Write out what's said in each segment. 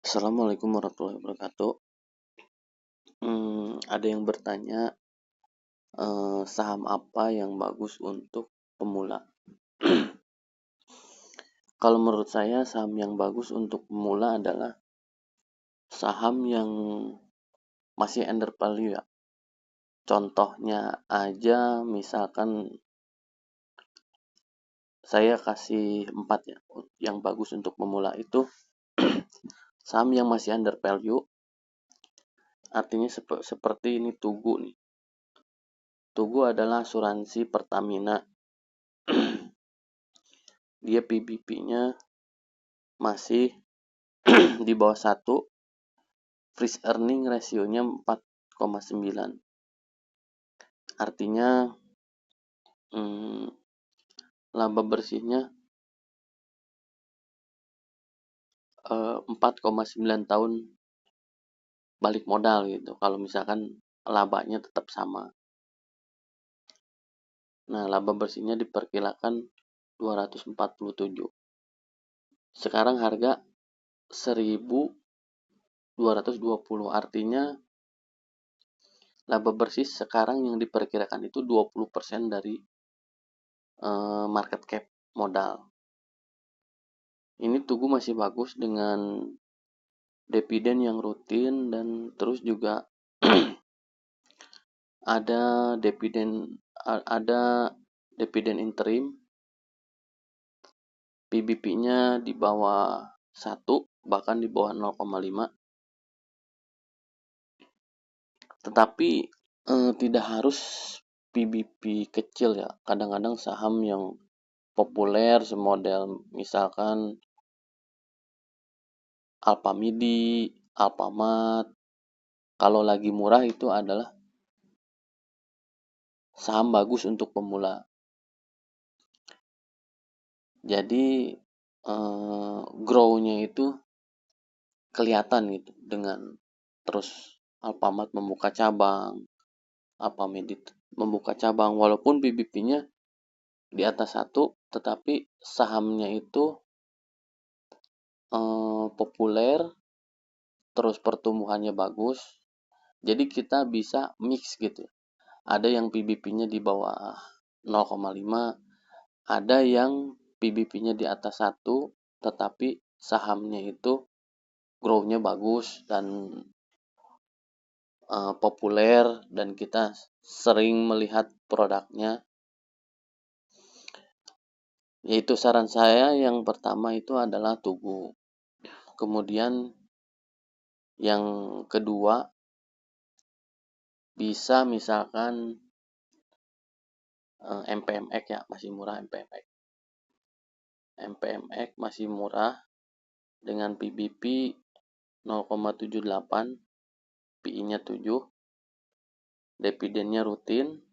Assalamualaikum warahmatullahi wabarakatuh. Ada yang bertanya, saham apa yang bagus untuk pemula? Kalau menurut saya, saham yang bagus untuk pemula adalah saham yang masih under value ya. Contohnya aja, misalkan saya kasih 4 ya, yang bagus untuk pemula itu saham yang masih under value, artinya seperti ini Tugu nih. Tugu adalah asuransi Pertamina. Dia PBP-nya masih di bawah 1, freeze earning rasionya 4,9. Artinya laba bersihnya 4,9 tahun balik modal gitu. Kalau misalkan labanya tetap sama. Nah, laba bersihnya diperkirakan 247. Sekarang harga 1.220. Artinya laba bersih sekarang yang diperkirakan itu 20% dari market cap modal. Ini Tugu masih bagus dengan dividen yang rutin dan terus juga ada dividen interim, PBP-nya di bawah 1, bahkan di bawah 0,5. Tetapi tidak harus PBP kecil ya. Kadang-kadang saham yang populer semodel misalkan Alpamidi, Alfamart, kalau lagi murah itu adalah saham bagus untuk pemula. Jadi grow-nya itu kelihatan gitu dengan terus Alfamart membuka cabang, Alfamidi membuka cabang, walaupun PBP-nya di atas 1, tetapi sahamnya itu populer, terus pertumbuhannya bagus. Jadi kita bisa mix gitu. Ada yang PBP-nya di bawah 0,5, ada yang PBP-nya di atas 1, tetapi sahamnya itu grow-nya bagus dan populer dan kita sering melihat produknya. Yaitu saran saya yang pertama itu adalah Tugu. Kemudian yang kedua bisa misalkan MPMX ya, masih murah MPMX. MPMX masih murah dengan PBP 0,78, PI-nya 7, dividennya rutin,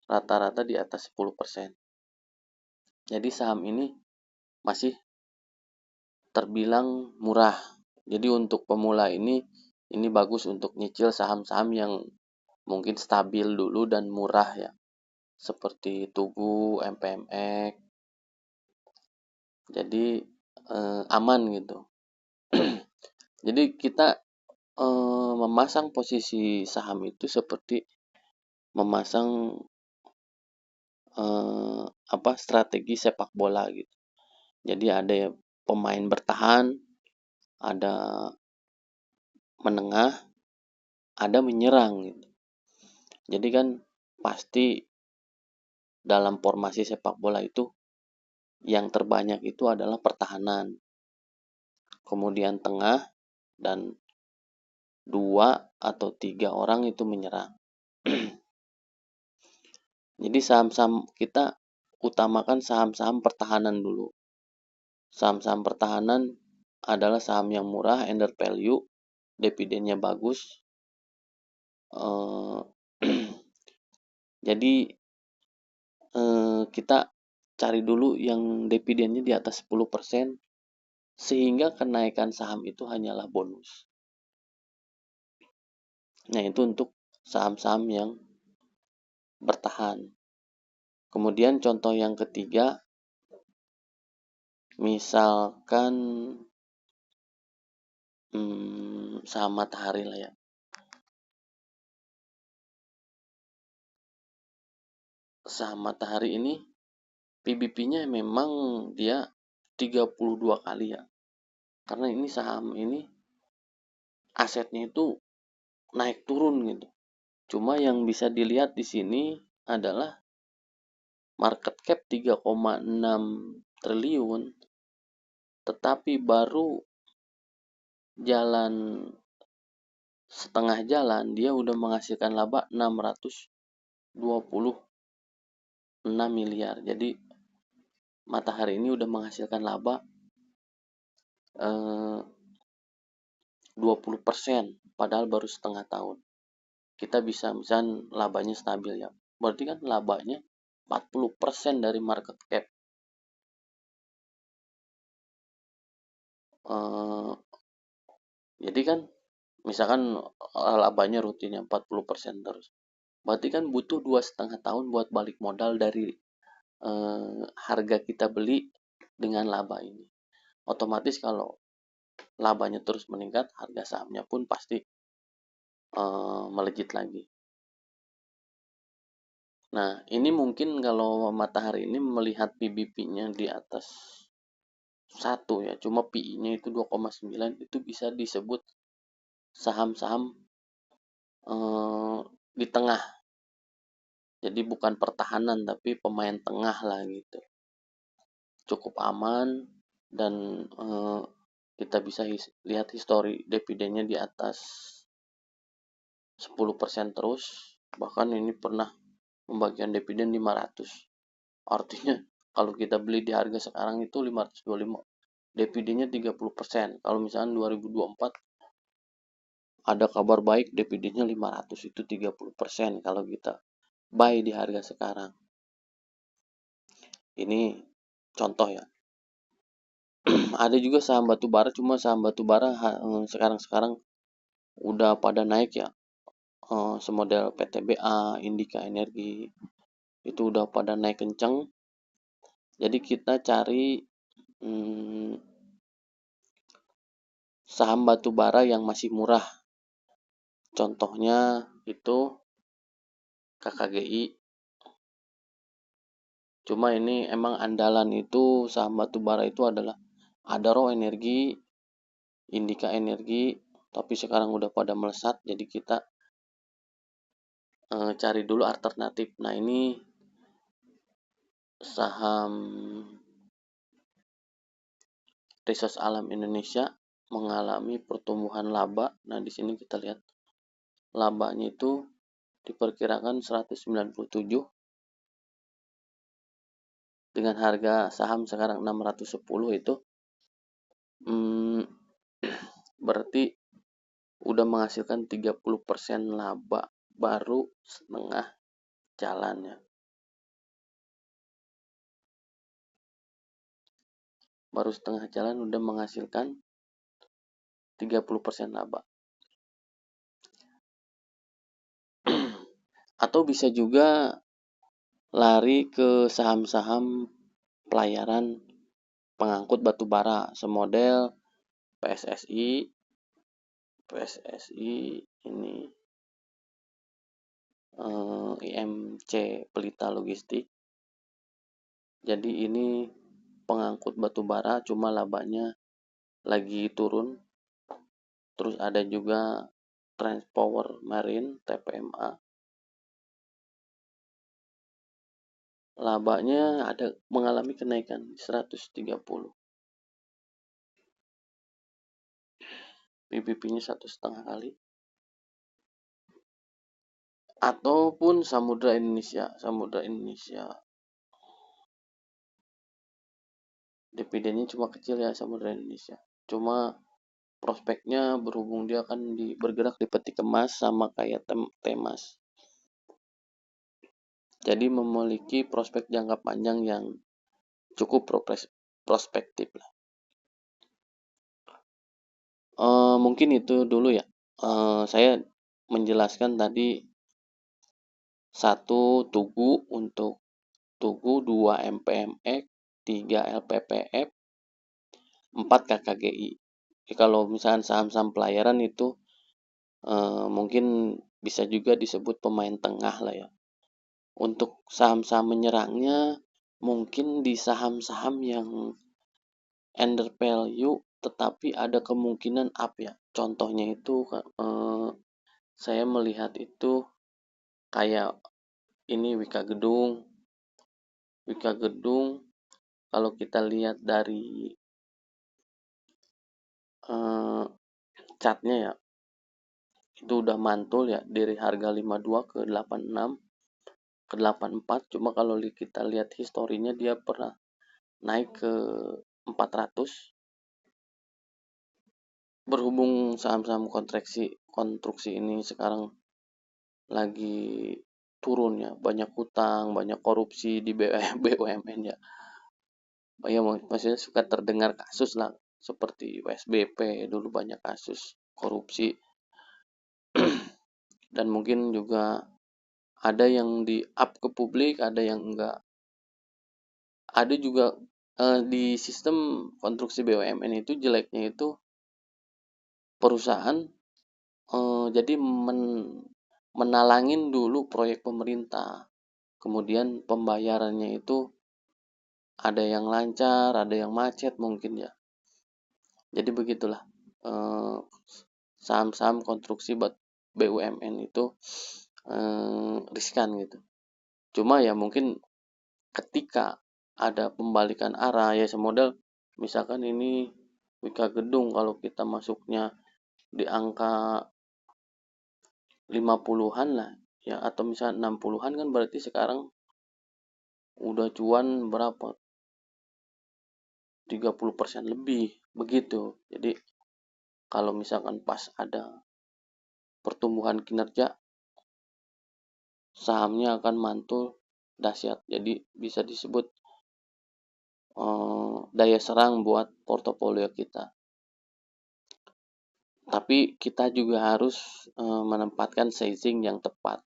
rata-rata di atas 10%. Jadi saham ini masih terbilang murah. Jadi untuk pemula ini bagus untuk nyicil saham-saham yang mungkin stabil dulu dan murah ya. Seperti Tugu, MPMX. Jadi aman gitu. Jadi kita memasang posisi saham itu seperti memasang strategi sepak bola gitu. Jadi ada pemain bertahan, ada menengah, ada menyerang gitu. Jadi kan pasti dalam formasi sepak bola itu yang terbanyak itu adalah pertahanan. Kemudian tengah dan 2 atau 3 orang itu menyerang. Jadi saham-saham kita utamakan saham-saham pertahanan dulu. Saham-saham pertahanan adalah saham yang murah, under value, dividennya bagus. Jadi kita cari dulu yang dividennya di atas 10%, sehingga kenaikan saham itu hanyalah bonus. Nah, itu untuk saham-saham yang bertahan. Kemudian contoh yang ketiga, misalkan saham Matahari lah ya. Saham Matahari ini PBP-nya memang dia 32 kali ya. Karena ini saham ini asetnya itu naik turun gitu. Cuma yang bisa dilihat di sini adalah market cap 3,6 triliun, tetapi baru jalan setengah jalan dia udah menghasilkan laba 626 miliar. Jadi Matahari ini udah menghasilkan laba 20%, padahal baru setengah tahun. Kita bisa misalnya labanya stabil ya. Berarti kan labanya 40% dari market cap. Jadi kan misalkan labanya rutinnya 40% terus. Berarti kan butuh 2,5 tahun buat balik modal dari harga kita beli dengan laba ini. Otomatis kalau labanya terus meningkat, harga sahamnya pun pasti melejit lagi. Nah, ini mungkin kalau Matahari ini melihat PBP-nya di atas 1 ya, cuma PI-nya itu 2,9, itu bisa disebut saham-saham di tengah. Jadi bukan pertahanan tapi pemain tengah lah gitu. Cukup aman dan kita bisa lihat histori dividennya di atas 10% terus. Bahkan ini pernah membagikan dividen 500. Artinya kalau kita beli di harga sekarang itu 525. Dividennya 30%. Kalau misalnya 2024 ada kabar baik dividennya 500, itu 30% kalau kita buy di harga sekarang. Ini contoh ya. Ada juga saham batubara, cuma saham batubara sekarang udah pada naik ya. Semodel PTBA, Indika Energi itu udah pada naik kenceng. Jadi kita cari saham batubara yang masih murah. Contohnya itu KKGI. Cuma ini emang andalan itu saham batubara itu adalah Adaro Energi, Indika Energi, tapi sekarang udah pada melesat, jadi kita cari dulu alternatif. Nah, ini saham Resource Alam Indonesia mengalami pertumbuhan laba. Nah, di sini kita lihat labanya itu diperkirakan 197 dengan harga saham sekarang 610, itu berarti udah menghasilkan 30% laba baru setengah jalannya. Baru setengah jalan udah menghasilkan 30% laba. Atau bisa juga lari ke saham-saham pelayaran pengangkut batu bara semodel PSSI ini IMC Pelita Logistik. Jadi ini pengangkut batu bara cuma labanya lagi turun. Terus ada juga Transpower Marine TPMA. Labanya ada mengalami kenaikan 130. PBP-nya 1,5 kali. Ataupun Samudra Indonesia. Dividennya cuma kecil ya Samudra Indonesia. Cuma prospeknya berhubung dia akan bergerak di peti kemas sama kayak Temas. Jadi memiliki prospek jangka panjang yang cukup prospektif lah. Mungkin itu dulu ya. Saya menjelaskan tadi 1 Tugu untuk Tugu, 2 MPMX, 3 LPPF, 4 KKGI. Kalau misalkan saham-saham pelayaran itu mungkin bisa juga disebut pemain tengah lah ya. Untuk saham-saham menyerangnya mungkin di saham-saham yang under value tetapi ada kemungkinan up ya. Contohnya itu saya melihat itu kayak ini Wika Gedung kalau kita lihat dari eh, chartnya ya, itu udah mantul ya dari harga 52 ke 86 ke 84. Cuma kalau kita lihat historinya dia pernah naik ke 400. Berhubung saham-saham konstruksi ini sekarang lagi turun ya, banyak hutang, banyak korupsi di BUMN ya. Ya maksudnya suka terdengar kasus lah seperti WSBP dulu banyak kasus korupsi. Dan mungkin juga ada yang di up ke publik, ada yang enggak. Ada juga di sistem konstruksi BUMN itu jeleknya itu perusahaan jadi menalangin dulu proyek pemerintah. Kemudian pembayarannya itu ada yang lancar, ada yang macet mungkin ya. Jadi begitulah eh, saham-saham konstruksi buat BUMN itu riskan gitu. Cuma ya mungkin ketika ada pembalikan arah ya semodal misalkan ini Wika Gedung kalau kita masuknya di angka 50-an lah ya atau misalnya 60-an kan berarti sekarang udah cuan berapa 30% lebih begitu. Jadi kalau misalkan pas ada pertumbuhan kinerja sahamnya akan mantul dahsyat. Jadi bisa disebut daya serang buat portofolio kita. Tapi kita juga harus menempatkan sizing yang tepat.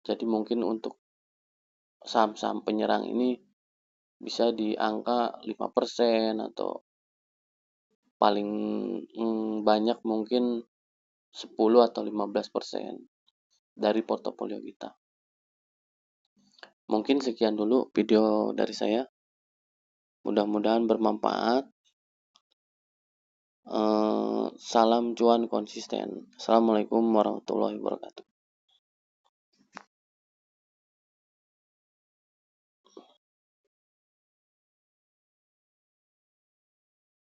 Jadi mungkin untuk saham-saham penyerang ini bisa di angka 5% atau paling banyak mungkin 10 atau 15% dari portofolio kita. Mungkin sekian dulu video dari saya. Mudah-mudahan bermanfaat. Salam cuan konsisten. Assalamualaikum warahmatullahi wabarakatuh.